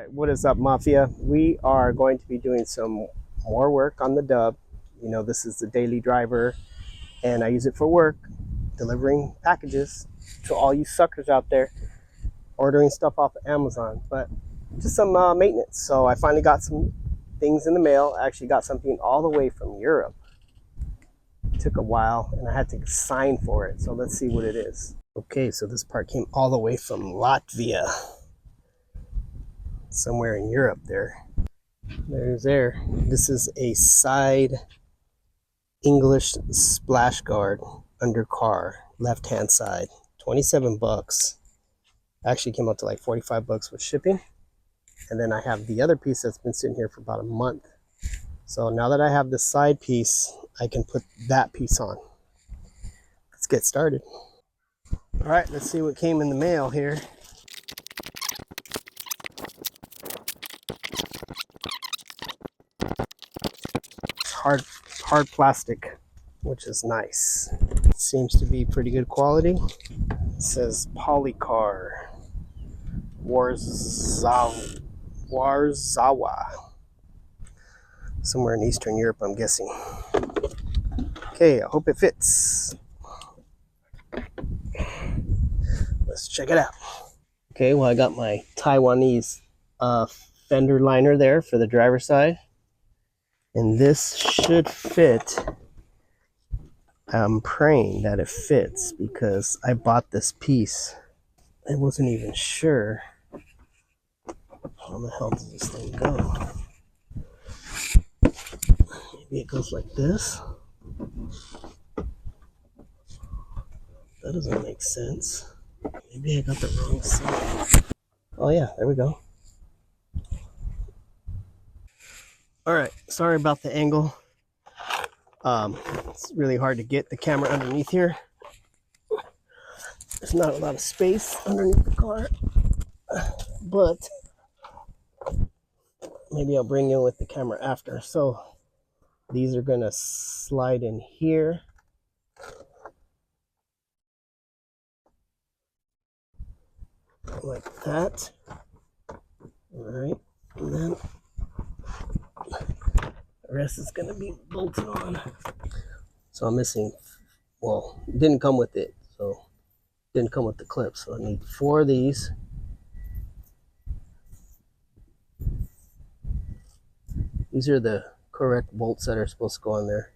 right, what is up, Mafia? We are going to be doing some more work on the Dub. You know, this is the daily driver, and I use it for work, delivering packages to all you suckers out there ordering stuff off of Amazon. But just some maintenance. So I finally got some things in the mail. I actually got something all the way from Europe. It took a while, and I had to sign for it. So let's see what it is. Okay, so this part came all the way from Latvia. Somewhere in Europe there. There. This is a side English splash guard under car, left hand side. 27 bucks. Actually came out to like 45 bucks with shipping. And then I have the other piece that's been sitting here for about a month. So now that I have the side piece, I can put that piece on. Let's get started. All right, let's see what came in the mail here. Hard plastic, which is nice. Seems to be pretty good quality. It says Polycar Warzawa, somewhere in Eastern Europe, I'm guessing. Okay, I hope it fits. Let's check it out. Okay, well, I got my Taiwanese fender liner there for the driver's side, and this should fit. I'm praying that it fits because I bought this piece. I wasn't even sure. How the hell does this thing go? Maybe it goes like this. That doesn't make sense. Maybe I got the wrong side. Oh yeah, there we go. All right, sorry about the angle. It's really hard to get the camera underneath here. There's not a lot of space underneath the car, but maybe I'll bring you with the camera after. So these are gonna slide in here. Like that. All right, and then the rest is gonna be bolted on. So I'm missing, well, it didn't come with it, so it didn't come with the clips. So I need 4 of these. These are the correct bolts that are supposed to go on there.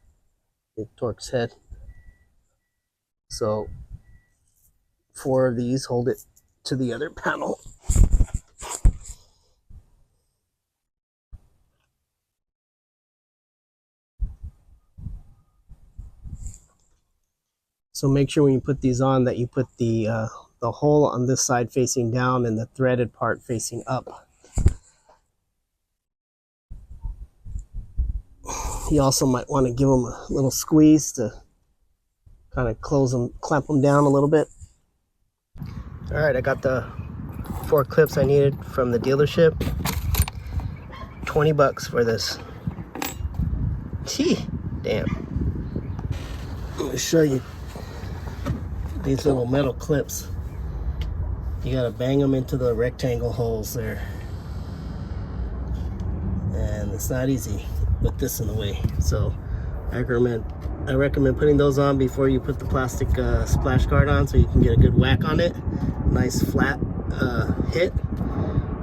The Torx head. So 4 of these hold it to the other panel. So make sure when you put these on that you put the hole on this side facing down and the threaded part facing up. You also might want to give them a little squeeze to kind of close them, clamp them down a little bit. All right, I got the 4 clips I needed from the dealership. 20 bucks for this. Gee, damn. I'm gonna show you these little metal clips. You gotta bang them into the rectangle holes there. And it's not easy with this in the way. So I recommend putting those on before you put the plastic splash guard on, so you can get a good whack on it. Nice flat hit,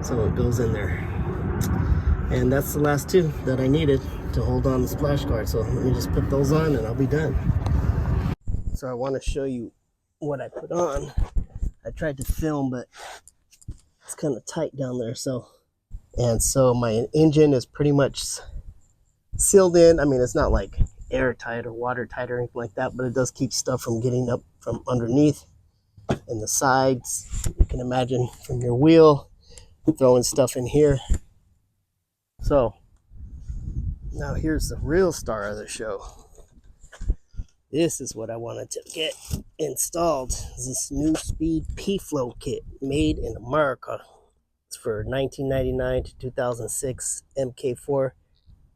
so it goes in there. And that's the last 2 that I needed to hold on the splash guard. So let me just put those on and I'll be done. So I want to show you what I put on. I tried to film, but it's kind of tight down there. So my engine is pretty much sealed in. I mean, it's not like airtight or watertight or anything like that, but it does keep stuff from getting up from underneath. And the sides, you can imagine from your wheel, throwing stuff in here. So now here's the real star of the show. This is what I wanted to get installed. This Neuspeed PFlo kit made in America. It's for 1999 to 2006 MK4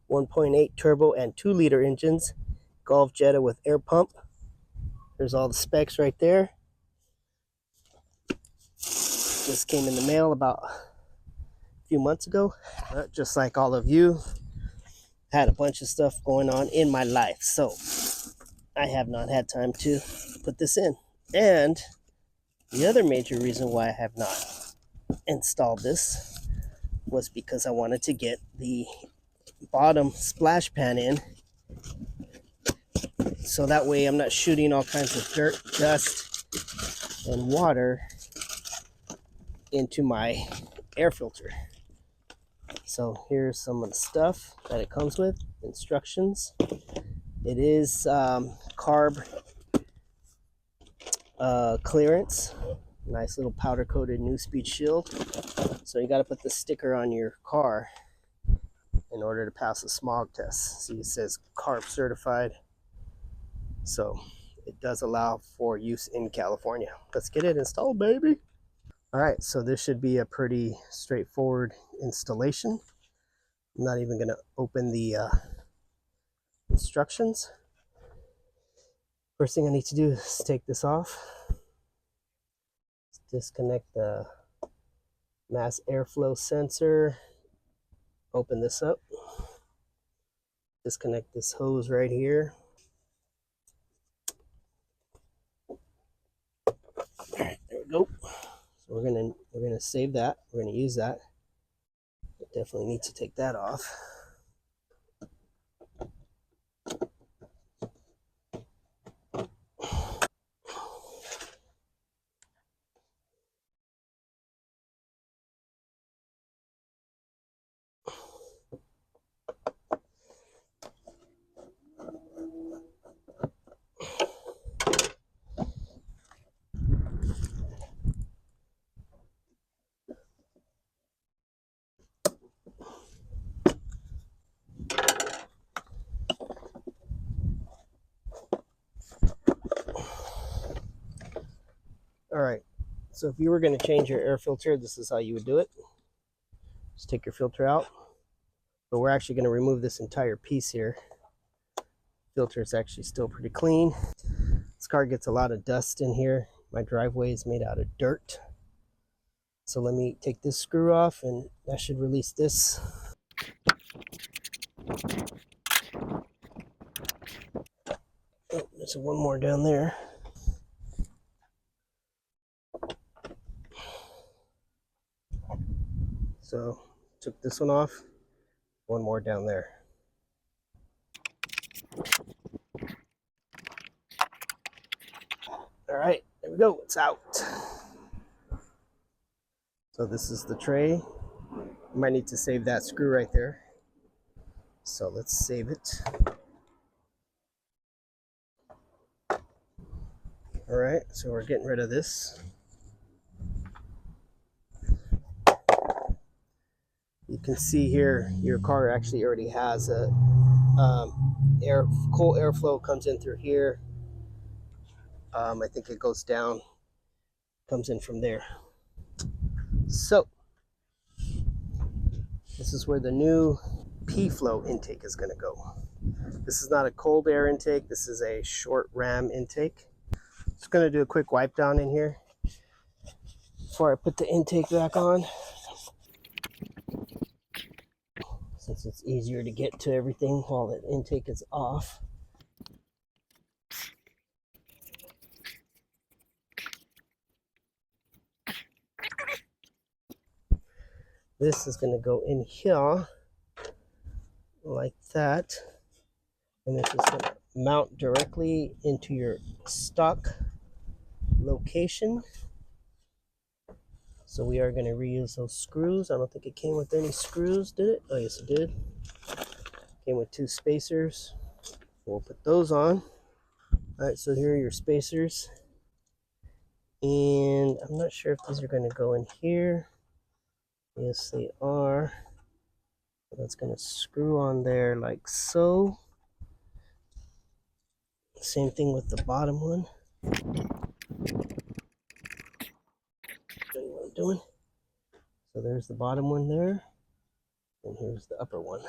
1.8 turbo and 2-liter engines. Golf Jetta with air pump. There's all the specs right there. Just came in the mail about a few months ago. Just like all of you, had a bunch of stuff going on in my life, so I have not had time to put this in. And the other major reason why I have not installed this was because I wanted to get the bottom splash pan in, so that way I'm not shooting all kinds of dirt, dust, and water into my air filter. So here's some of the stuff that it comes with. Instructions. It is carb clearance. Nice little powder coated Neuspeed shield. So you got to put the sticker on your car in order to pass the smog test. See, it says carb certified. So it does allow for use in California. Let's get it installed, baby. All right, so this should be a pretty straightforward installation. I'm not even going to open the instructions. First thing I need to do is take this off. Disconnect the mass airflow sensor. Open this up. Disconnect this hose right here. There we go. So we're gonna save that. We're gonna use that. Definitely need to take that off. All right. So if you were going to change your air filter, this is how you would do it. Just take your filter out. But we're actually going to remove this entire piece here. Filter is actually still pretty clean. This car gets a lot of dust in here. My driveway is made out of dirt. So let me take this screw off, and that should release this. Oh, there's one more down there. So took this one off, one more down there. All right, there we go, it's out. So this is the tray. You might need to save that screw right there. So let's save it. All right, so we're getting rid of this. You can see here, your car actually already has a cold airflow comes in through here. I think it goes down, comes in from there. So this is where the new PFlo intake is going to go. This is not a cold air intake. This is a short ram intake. Just going to do a quick wipe down in here before I put the intake back on, since it's easier to get to everything while the intake is off. This is going to go in here like that, and this is going to mount directly into your stock location. So we are going to reuse those screws. I don't think it came with any screws, did it? Oh yes, it did. Came with 2 spacers. We'll put those on. All right, so here are your spacers, and I'm not sure if these are going to go in here. Yes, they are. That's going to screw on there like so. Same thing with the bottom one. Show you what I'm doing. So there's the bottom one there, and here's the upper one.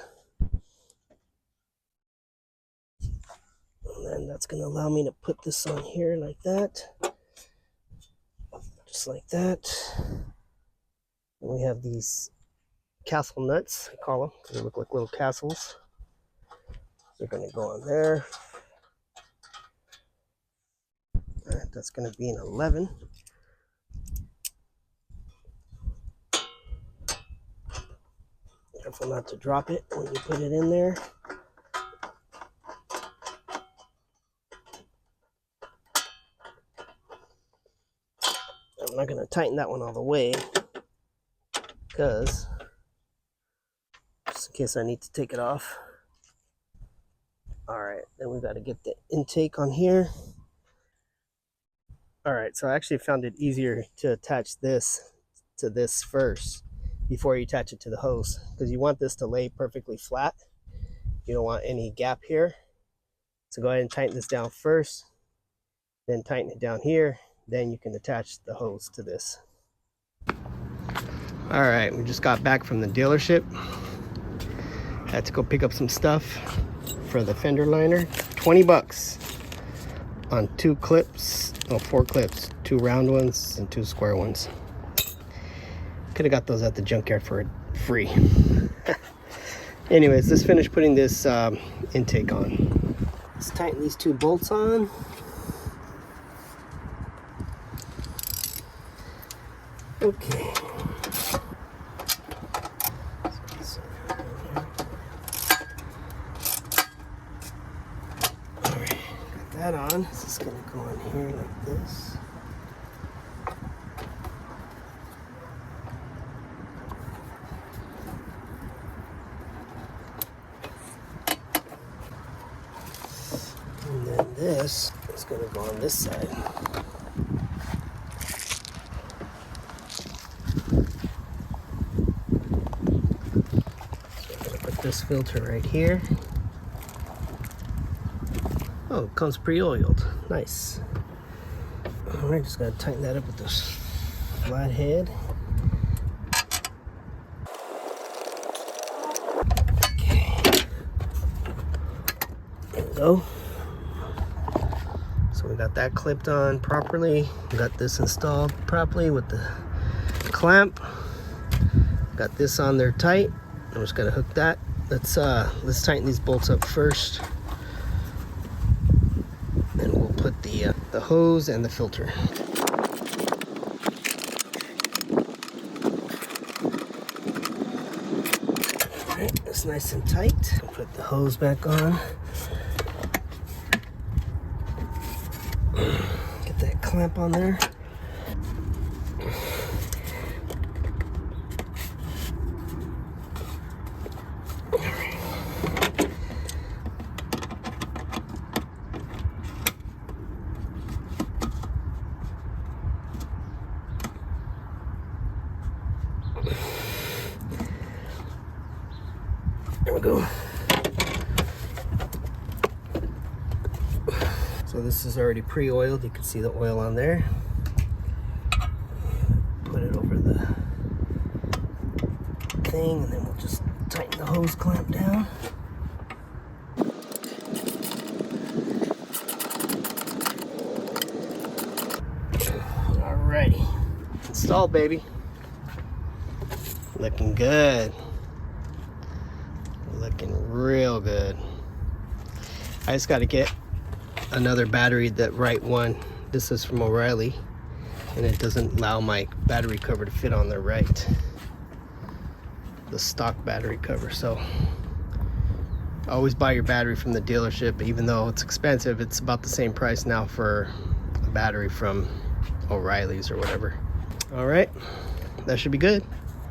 And then that's going to allow me to put this on here like that. Just like that. And we have these castle nuts, I call them. They look like little castles. They're going to go on there. All right, that's going to be an 11. Careful not to drop it when you put it in there. I'm not going to tighten that one all the way because just in case I need to take it off. All right, then we got to get the intake on here. All right, so I actually found it easier to attach this to this first before you attach it to the hose, because you want this to lay perfectly flat. You don't want any gap here. So go ahead and tighten this down first, then tighten it down here, then you can attach the hose to this. All right, we just got back from the dealership. Had to go pick up some stuff for the fender liner. 20 bucks on 2 clips, no, 4 clips, 2 round ones and 2 square ones. Could have got those at the junkyard for free. Anyways, let's finish putting this intake on. Let's tighten these 2 bolts on. Okay. Alright, got that on. This is gonna go in here like this. And then this is going to go on this side. So I'm going to put this filter right here. Oh, it comes pre-oiled. Nice. We're just going to tighten that up with this flat head. Okay. There we go. So we got that clipped on properly. We got this installed properly with the clamp. Got this on there tight. I'm just gonna hook that. Let's tighten these bolts up first. And we'll put the hose and the filter. Alright, that's nice and tight. Put the hose back on. Get that clamp on there. There we go. So this is already pre-oiled. You can see the oil on there. Put it over the thing, and then we'll just tighten the hose clamp down. Alrighty, installed, baby. Looking good. Looking real good. I just got to get another battery, that right one. This is from O'Reilly, and it doesn't allow my battery cover to fit on there right. The stock battery cover. So always buy your battery from the dealership. Even though it's expensive, it's about the same price now for a battery from O'Reilly's or whatever. All right, that should be good.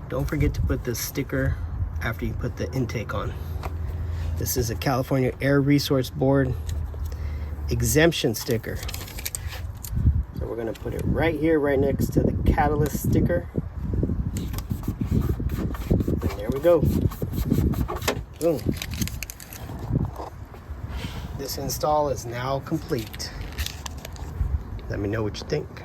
Don't forget to put this sticker after you put the intake on. This is a California Air Resource Board exemption sticker. So we're gonna put it right here, right next to the catalyst sticker. And there we go. Boom. This install is now complete. Let me know what you think.